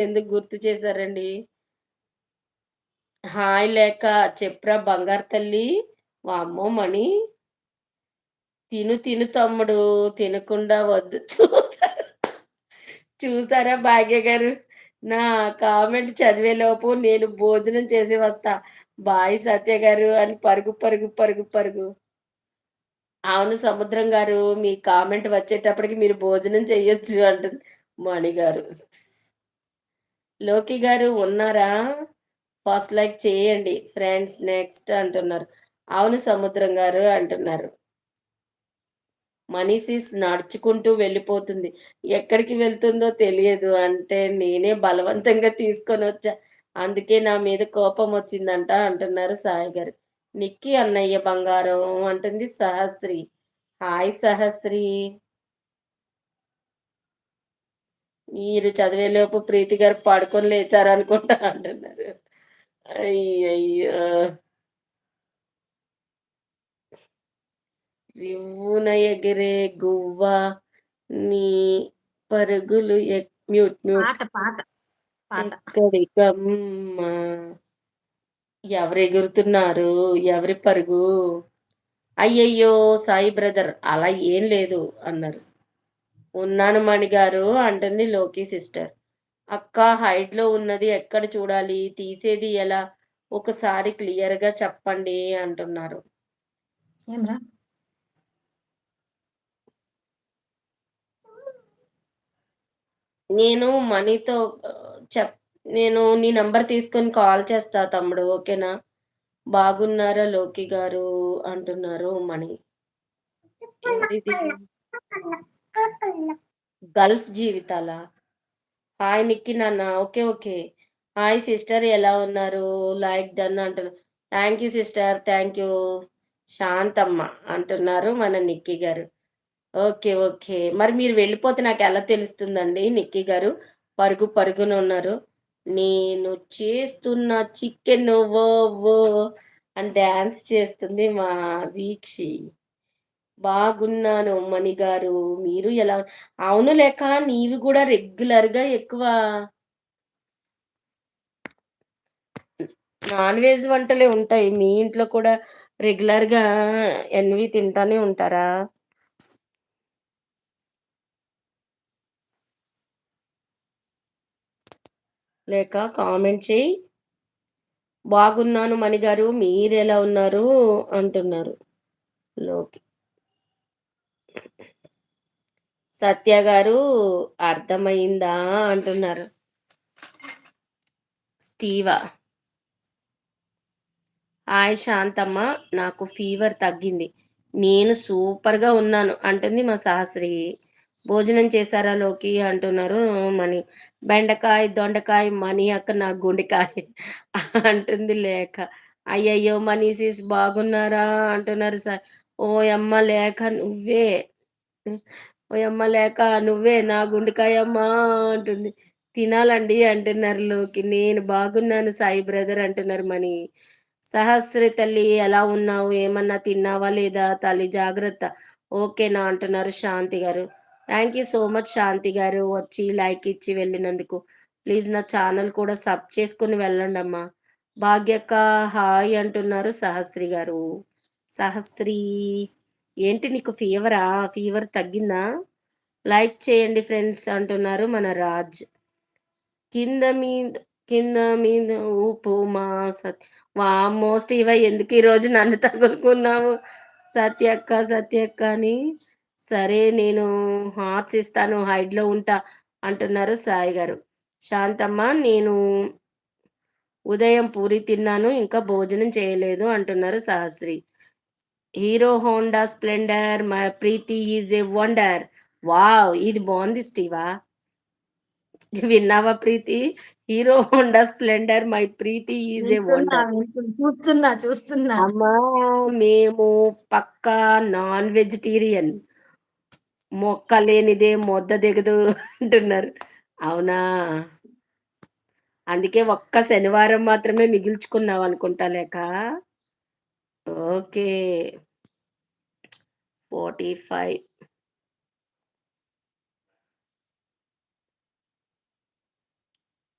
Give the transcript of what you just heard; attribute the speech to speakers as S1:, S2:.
S1: ఎందుకు గుర్తు చేశారండి? హాయ్ లేక చెప్పురా బంగారు తల్లి. వామ్మో! మణి తిను తిను తమ్ముడు తినకుండా వద్దు. చూసారా భాగ్య గారు? నా కామెంట్ చదివేలోపు నేను భోజనం చేసి వస్తా. బాయ్ సత్య గారు అని పరుగు, పరుగు, పరుగు, పరుగు. అవును సముద్రం గారు. మీ కామెంట్ వచ్చేటప్పటికి మీరు భోజనం చెయ్యొచ్చు అంటుంది మణి గారు. లోకి గారు ఉన్నారా? ఫస్ట్ లైక్ చేయండి. ఫ్రెండ్స్ నెక్స్ట్ అంటున్నారు. అవును సముద్రం గారు అంటున్నారు. మనీసిస్ నడుచుకుంటూ వెళ్ళిపోతుంది. ఎక్కడికి వెళ్తుందో తెలియదు. అంటే నేనే బలవంతంగా తీసుకొనొచ్చా. అందుకే నా మీద కోపమొచ్చిందంట అంటున్నారు సాయి గారు. నిక్కీ అన్నయ్య బంగారం అంటుంది సహస్రి. హాయ్ సహస్రి. మీరు చదివేలోపు ప్రీతి గారు పడుకొని లేచారనుకుంటా అంటున్నారు. అయ్యయ్యో! రివ్వున ఎగిరే గువ్వ నీ పరుగులు మ్యూట్ మ్యూట్.
S2: పాట, పాట, పాట.
S1: ఎక్కడికమ్మా ఎవరెగురుతున్నారు? ఎవరి పరుగు? అయ్యయ్యో! సాయి బ్రదర్ అలా ఏం లేదు అన్నారు. ఉన్నాను మణిగారు అంటుంది లోకి సిస్టర్. అక్క హైడ్‌లో ఉన్నది ఎక్కడ చూడాలి? తీసేది ఎలా? ఒకసారి క్లియర్‌గా చెప్పండి అంటున్నారు.
S2: ఏమిరా?
S1: నేను మణితో చెప్ నేను నీ నంబర్ తీసుకొని కాల్ చేస్తా తమ్ముడు ఓకేనా? బాగున్నారా లోకి గారు అంటున్నారు మణి. ఎవరిది? గల్ఫ్ జీవితాలా? హాయ్ నిక్కీ నాన్న. ఓకే. ఓకే. హాయ్ సిస్టర్ ఎలా ఉన్నారు? లైక్ డన్ అంటున్నారు. Thank you sister. Thank you. Shanthamma అంటున్నారు మన నిక్కీ గారు. ఓకే. ఓకే. మరి మీరు వెళ్ళిపోతే నాకెలా తెలుస్తుందండి నిక్కీ గారు? పరుగు పరుగున ఉన్నారు. నేను చేస్తున్న చికెను వో వో అని డాన్స్ చేస్తుంది మా వీక్షి. బాగున్నాను మణిగారు. మీరు ఎలా అవును లేక నీవి గూడా రెగ్యులర్‌గా ఎక్కువ నాన్ వెజ్ వంటలే ఉంటాయి. మీ ఇంట్లో కూడా రెగ్యులర్‌గా ఎన్‌వి తింటానే ఉంటారా? లేక కామెంట్ చెయ్యి. బాగున్నాను మణిగారు. మీరెలా ఉన్నారు? అంటున్నారు. లోకి. సత్య గారు అర్థమయిందా? అంటున్నారు. స్టీవా. హాయ్ శాంతమ్మ. నాకు ఫీవర్ తగ్గింది. నేను సూపర్‌గా ఉన్నాను అంటుంది మా సహస్రి. భోజనం చేశారా లోకి అంటున్నారు మణి. బెండకాయ, దొండకాయ మణి అక్క నా గుండెకాయ అంటుంది లేఖ. అయ్యయ్యో! మనీ సిస్ బాగున్నారా? అంటున్నారు ఓయమ్మ లేఖ నువ్వే. ఓయమ్మ లేక నువ్వే నా గుండెకాయమ్మా అంటుంది. తినాలండి అంటున్నారు లోకి. నేను బాగున్నాను సాయి బ్రదర్ అంటున్నారు మణి. సహస్ర తల్లి ఎలా ఉన్నావు? ఏమన్నా తిన్నావా లేదా? తల్లి జాగ్రత్త. ఓకేనా అంటున్నారు శాంతి గారు. థ్యాంక్ యూ సో మచ్ శాంతి గారు వచ్చి లైక్ ఇచ్చి వెళ్ళినందుకు. ప్లీజ్ నా ఛానల్ కూడా సబ్ చేసుకొని వెళ్ళండమ్మా. భాగ్యక్క హాయ్ అంటున్నారు సహస్రి గారు. సహస్రి ఏంటి నీకు ఫీవరా? ఫీవర్ తగ్గిందా? లైక్ చేయండి ఫ్రెండ్స్ అంటున్నారు మన రాజ్. కింద మీద కింద మీద ఊపు మా సత్ వామ్మో! శ్రీవ ఎందుకు ఈరోజు నన్ను తగులుకున్నావు? సత్యక్క, సత్యక్క అని. సరే నేను హార్ట్స్ ఇస్తాను హైడ్‌లో ఉంటా అంటున్నారు సాయి గారు. శాంతమ్మ నేను ఉదయం పూరి తిన్నాను. ఇంకా భోజనం చేయలేదు అంటున్నారు Sahasri. Hero Honda Splendor my Preethi is a wonder. Wow! ఇది బావుంది స్టీవా. విన్నావా Preethi? Hero Honda Splendor my Preethi is a
S2: వింటున్నా,
S1: వండర్.
S2: చూస్తున్నా, చూస్తున్నా.
S1: అమ్మా! మేము పక్కా నాన్ వెజిటేరియన్. మొక్క లేనిదే మొద్ద దిగదు అంటున్నారు. అవునా? అందుకే ఒక్క శనివారం మాత్రమే మిగిల్చుకున్నావనుకుంటా లేక. ఓకే. 45